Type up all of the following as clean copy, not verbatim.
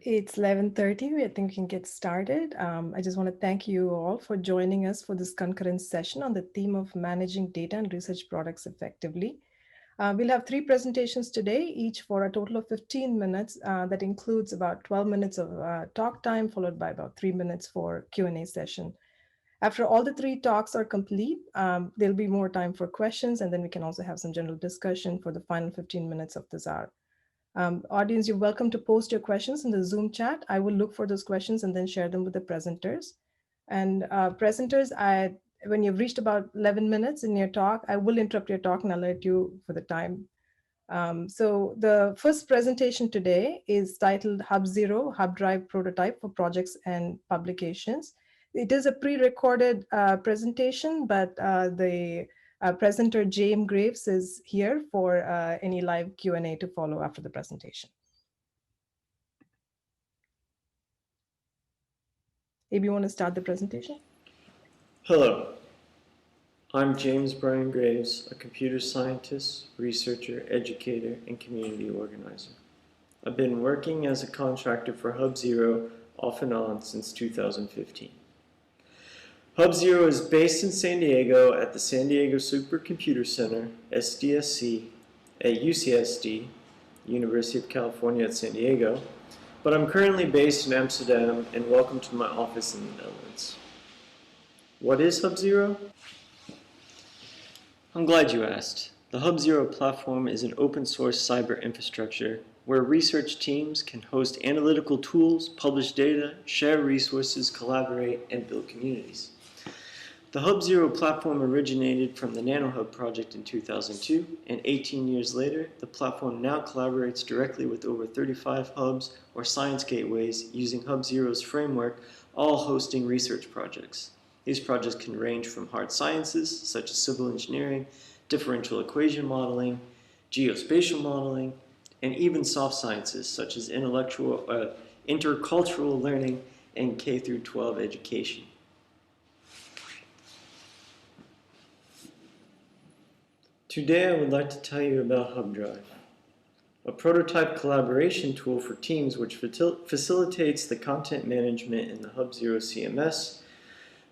It's 11:30. I think we can get started. I just want to thank you all for joining us for this concurrent session on the theme of managing data and research products effectively. We'll have three presentations today, each for a total of 15 minutes. That includes about 12 minutes of talk time, followed by about 3 minutes for Q&A session. After all the three talks are complete, there'll be more time for questions, and then we can also have some general discussion for the final 15 minutes of this hour. Audience, you're welcome to post your questions in the Zoom chat. I will look for those questions and then share them with the presenters. And presenters, when you've reached about 11 minutes in your talk, I will interrupt your talk and alert you for the time. So the first presentation today is titled HUBzero Hubdrive Prototype for Projects and Publications. It is a pre-recorded presentation, but the presenter James Graves is here for any live Q&A to follow after the presentation. Maybe you want to start the presentation? Hello, I'm James Bryan Graves, a computer scientist, researcher, educator, and community organizer. I've been working as a contractor for HUBzero off and on since 2015. HUBzero is based in San Diego at the San Diego Supercomputer Center, SDSC, at UCSD, University of California at San Diego, but I'm currently based in Amsterdam and welcome to my office in the Netherlands. What is HUBzero? I'm glad you asked. The HUBzero platform is an open source cyber infrastructure where research teams can host analytical tools, publish data, share resources, collaborate, and build communities. The HUBzero platform originated from the NanoHub project in 2002, and 18 years later, the platform now collaborates directly with over 35 hubs or science gateways using HUBzero's framework, all hosting research projects. These projects can range from hard sciences, such as civil engineering, differential equation modeling, geospatial modeling, and even soft sciences, such as intercultural learning and K-12 education. Today I would like to tell you about Hubdrive, a prototype collaboration tool for teams which facilitates the content management in the HUBzero CMS,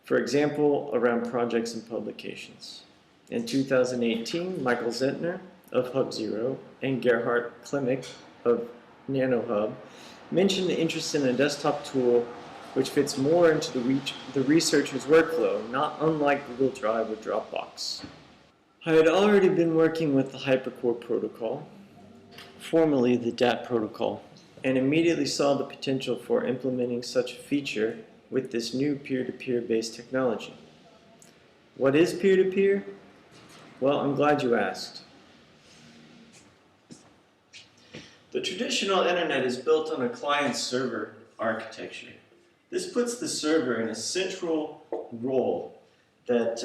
for example, around projects and publications. In 2018, Michael Zentner of HUBzero and Gerhard Klimek of NanoHub mentioned the interest in a desktop tool which fits more into the researcher's workflow, not unlike Google Drive or Dropbox. I had already been working with the Hypercore protocol, formerly the DAT protocol, and immediately saw the potential for implementing such a feature with this new peer-to-peer based technology. What is peer-to-peer? Well, I'm glad you asked. The traditional internet is built on a client-server architecture. This puts the server in a central role that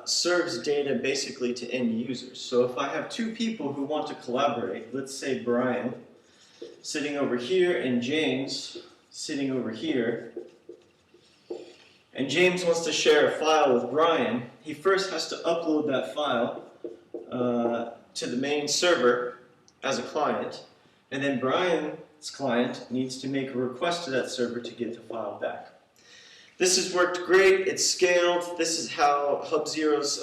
serves data basically to end users. So if I have two people who want to collaborate, let's say Bryan sitting over here and James sitting over here, and James wants to share a file with Bryan, he first has to upload that file to the main server as a client, and then Bryan's client needs to make a request to that server to get the file back. This has worked great, it's scaled. This is how HUBzero's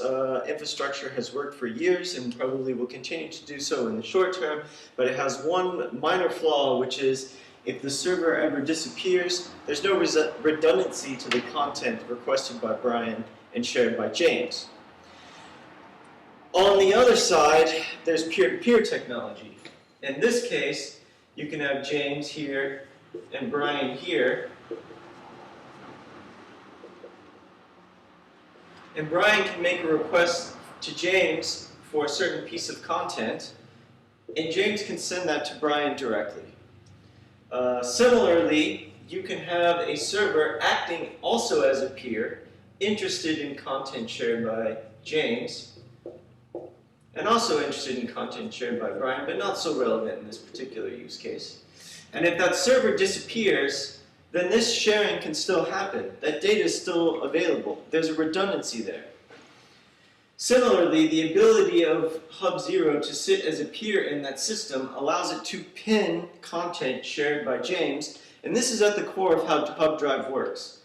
infrastructure has worked for years and probably will continue to do so in the short term, but it has one minor flaw, which is if the server ever disappears, there's no redundancy to the content requested by Bryan and shared by James. On the other side, there's peer-to-peer technology. In this case, you can have James here and Bryan here, and Bryan can make a request to James for a certain piece of content, and James can send that to Bryan directly. Similarly, you can have a server acting also as a peer, interested in content shared by James, and also interested in content shared by Bryan, but not so relevant in this particular use case. And if that server disappears, then this sharing can still happen. That data is still available. There's a redundancy there. Similarly, the ability of HUBzero to sit as a peer in that system allows it to pin content shared by James, and this is at the core of how Hubdrive works.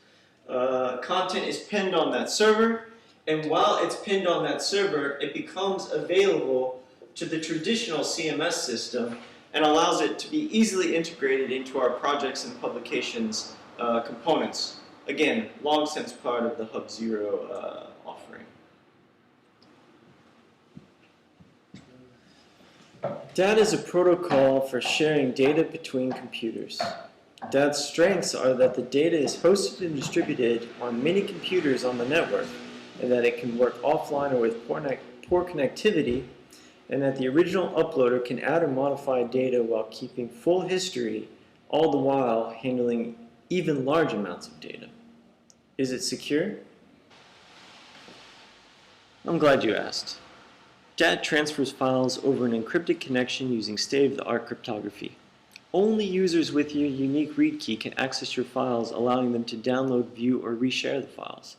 Content is pinned on that server, and while it's pinned on that server, it becomes available to the traditional CMS system and allows it to be easily integrated into our projects and publications components. Again, long since part of the HUBzero offering. DAT is a protocol for sharing data between computers. DAT's strengths are that the data is hosted and distributed on many computers on the network, and that it can work offline or with poor connectivity, and that the original uploader can add or modify data while keeping full history, all the while handling even large amounts of data. Is it secure? I'm glad you asked. DAT transfers files over an encrypted connection using state-of-the-art cryptography. Only users with your unique read key can access your files, allowing them to download, view, or reshare the files.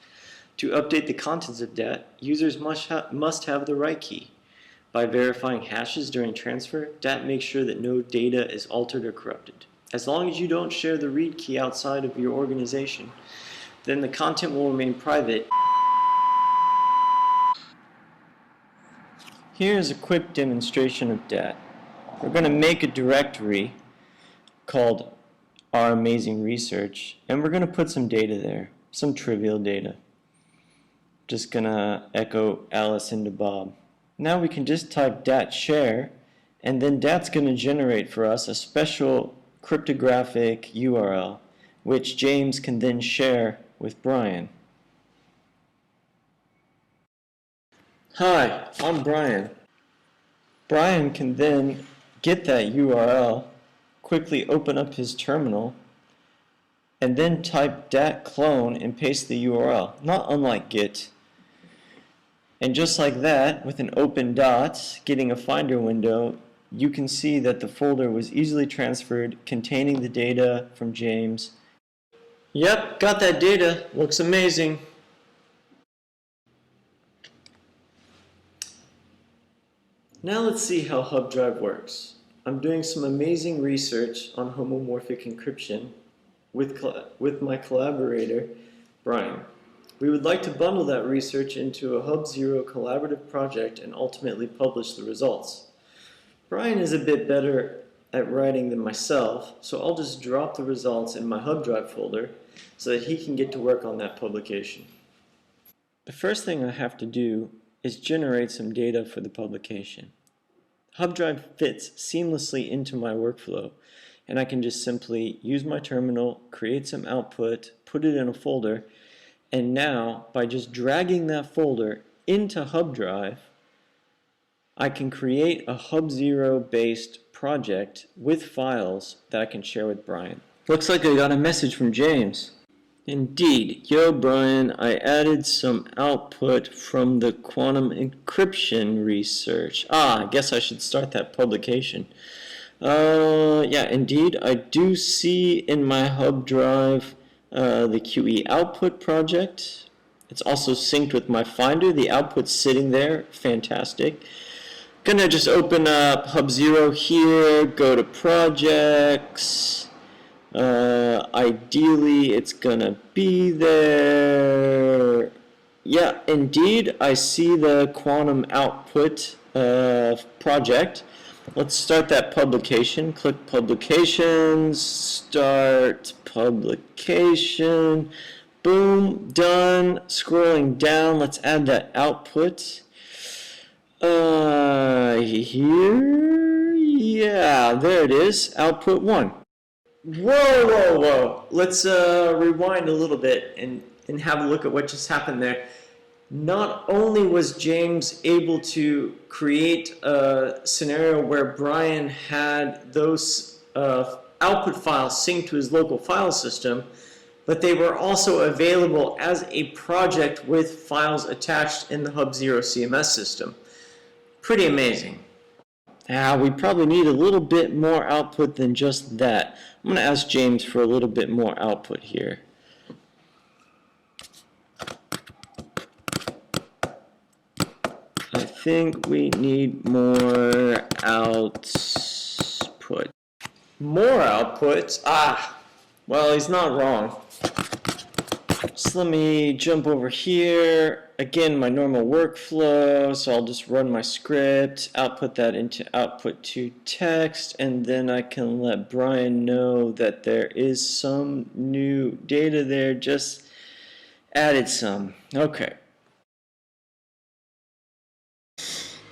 To update the contents of DAT, users must have the right key. By verifying hashes during transfer, DAT makes sure that no data is altered or corrupted. As long as you don't share the read key outside of your organization, then the content will remain private. Here's a quick demonstration of DAT. We're going to make a directory called Our Amazing Research, and we're going to put some data there, some trivial data. Just going to echo Alice into Bob. Now we can just type DAT share, and then DAT's going to generate for us a special cryptographic URL, which James can then share with Bryan. Hi, I'm Bryan. Bryan can then get that URL, quickly open up his terminal, and then type dat clone and paste the URL, not unlike Git. And just like that, with an open dot, getting a Finder window, you can see that the folder was easily transferred containing the data from James. Yep, got that data. Looks amazing. Now let's see how Hubdrive works. I'm doing some amazing research on homomorphic encryption with my collaborator, Bryan. We would like to bundle that research into a HUBzero collaborative project and ultimately publish the results. Bryan is a bit better at writing than myself, so I'll just drop the results in my Hubdrive folder so that he can get to work on that publication. The first thing I have to do is generate some data for the publication. Hubdrive fits seamlessly into my workflow, and I can just simply use my terminal, create some output, put it in a folder, and now by just dragging that folder into Hubdrive, I can create a HUBzero based project with files that I can share with Bryan. Looks like I got a message from James. Indeed. Yo, Bryan, I added some output from the quantum encryption research. I guess I should start that publication. Yeah, indeed. I do see in my Hubdrive the QE output project. It's also synced with my Finder. The output's sitting there. Fantastic. Gonna just open up HUBzero here, go to projects. Ideally it's gonna be there. Yeah, indeed, I see the quantum output project. Let's start that publication. Click publications, start publication. Boom, done. Scrolling down, let's add that output. Here, yeah, there it is, output 1. Whoa. Let's rewind a little bit and have a look at what just happened there. Not only was James able to create a scenario where Bryan had those output files synced to his local file system, but they were also available as a project with files attached in the HUBzero CMS system. Pretty amazing. We probably need a little bit more output than just that. I'm going to ask James for a little bit more output here. think we need more output. More output? Ah, well, he's not wrong. So let me jump over here. Again, my normal workflow. So I'll just run my script, output that into output to text, and then I can let Bryan know that there is some new data there. Just added some. Okay.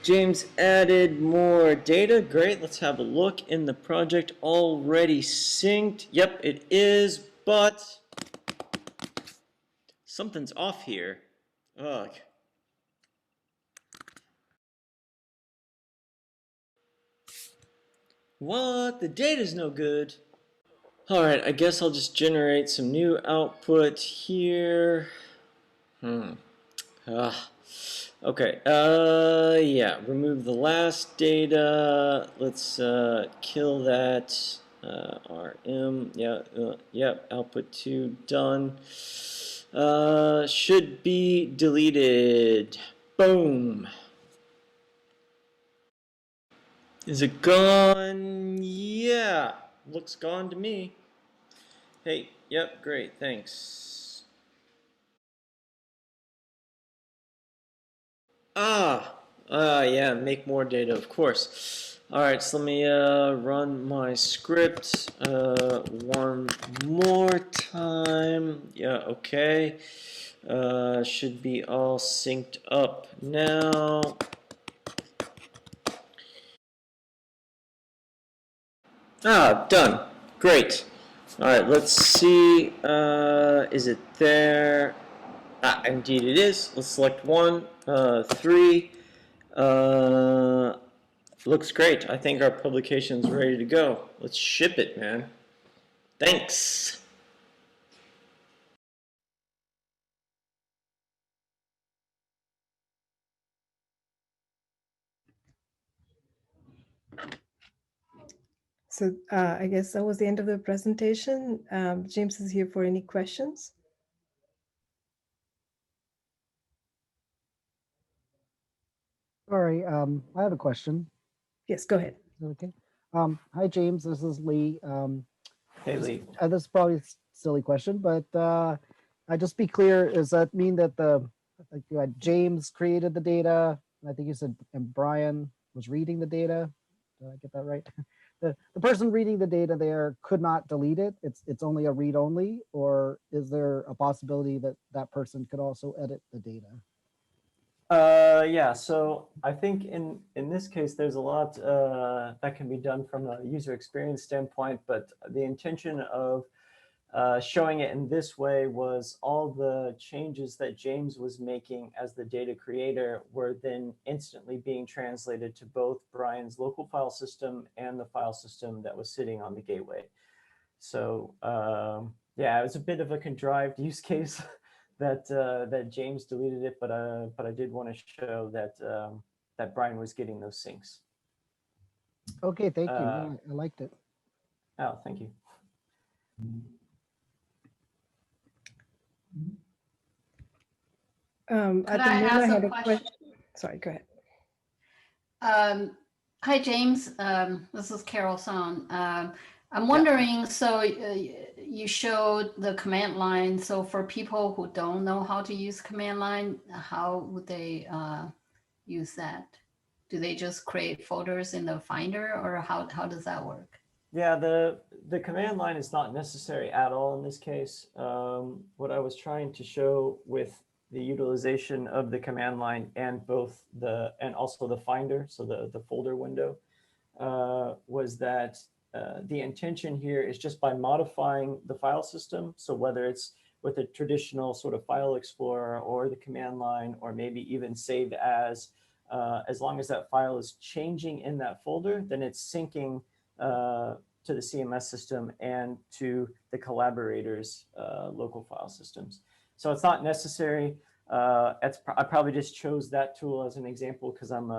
James added more data. Great. Let's have a look in the project. Already synced. Yep, it is, but something's off here. Ugh. What? The data's no good. Alright, I guess I'll just generate some new output here. Ah. Okay, yeah, remove the last data. Let's kill that. RM, yeah, yep, output 2, done. Should be deleted. Boom. Is it gone? Yeah, looks gone to me. Hey, yep, great, thanks. Yeah, make more data, of course. Alright, so let me run my script one more time. Yeah, okay. Should be all synced up now. Ah, done. Great. Alright, let's see. Is it there? Ah, indeed it is. Let's select one, 3. Looks great. I think our publication's ready to go. Let's ship it, man. Thanks. So I guess that was the end of the presentation. James is here for any questions. Sorry, I have a question. Yes, go ahead. Is that okay? Hi, James. This is Lee. Hey, Lee. This is probably a silly question, but I just be clear. Does that mean that like you had James created the data? I think you said, and Bryan was reading the data. Did I get that right? The person reading the data there could not delete it. It's only a read only, or is there a possibility that that person could also edit the data? Yeah, so I think in this case, there's a lot that can be done from a user experience standpoint, but the intention of showing it in this way was all the changes that James was making as the data creator were then instantly being translated to both Bryan's local file system and the file system that was sitting on the gateway. So yeah, it was a bit of a contrived use case that James deleted it, but I did want to show that that Bryan was getting those syncs. Okay, thank you. No, I liked it. Oh, thank you. Could I ask a question? Sorry, go ahead. Hi, James. This is Carol Song. I'm wondering, so you showed the command line. So for people who don't know how to use command line, how would they use that? Do they just create folders in the Finder, or how does that work? Yeah, the command line is not necessary at all in this case. What I was trying to show with the utilization of the command line and also the Finder, so the folder window, was that the intention here is just by modifying the file system. So whether it's with a traditional sort of file explorer or the command line, or maybe even saved as long as that file is changing in that folder, then it's syncing to the CMS system and to the collaborators' local file systems. So it's not necessary. I probably just chose that tool as an example because I'm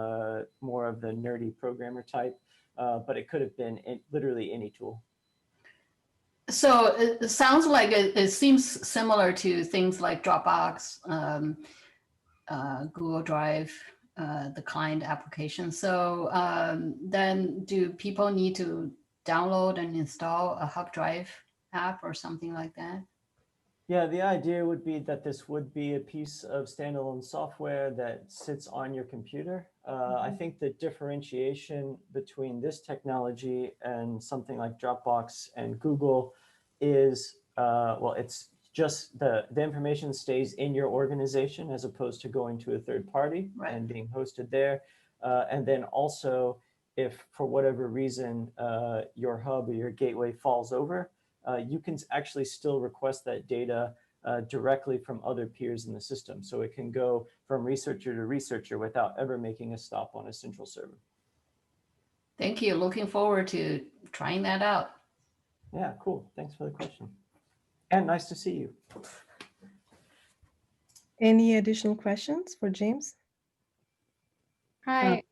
more of the nerdy programmer type, but it could have been literally any tool. So it sounds like it seems similar to things like Dropbox, Google Drive, the client application. So then do people need to download and install a Hubdrive app or something like that? Yeah, the idea would be that this would be a piece of standalone software that sits on your computer. I think the differentiation between this technology and something like Dropbox and Google is, well, it's just the information stays in your organization as opposed to going to a third party Right. and being hosted there. And then also, if for whatever reason your hub or your gateway falls over, you can actually still request that data directly from other peers in the system. So it can go from researcher to researcher without ever making a stop on a central server. Thank you. Looking forward to trying that out. Yeah, cool. Thanks for the question. And nice to see you. Any additional questions for James? Hi,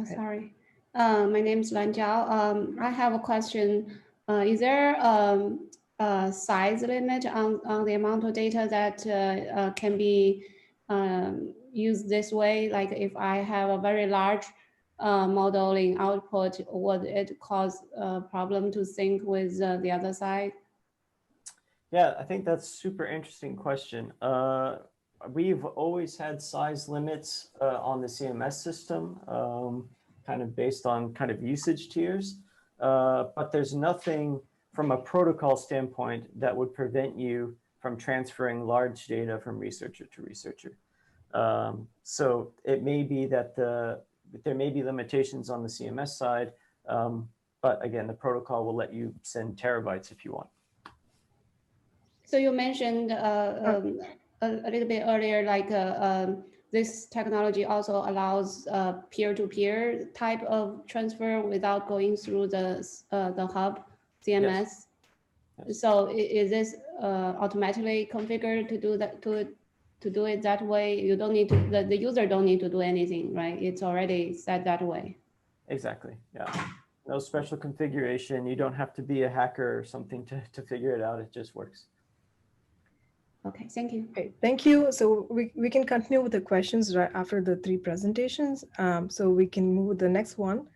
sorry. My name is Lan Jiao. I have a question. Is there a size limit on the amount of data that can be used this way? Like if I have a very large modeling output, would it cause a problem to sync with the other side? Yeah, I think that's a super interesting question. We've always had size limits on the CMS system, kind of based on kind of usage tiers, but there's nothing from a protocol standpoint that would prevent you from transferring large data from researcher to researcher. So it may be that there may be limitations on the CMS side, but again, the protocol will let you send terabytes if you want. So you mentioned a little bit earlier, like this technology also allows peer-to-peer type of transfer without going through the hub CMS. Yes. So is this automatically configured to do that, to do it that way? You don't need to, the user don't need to do anything, right? It's already set that way. Exactly, yeah. No special configuration. You don't have to be a hacker or something to figure it out. It just works. Okay, thank you. Okay, thank you. So we can continue with the questions right after the three presentations. So we can move to the next one.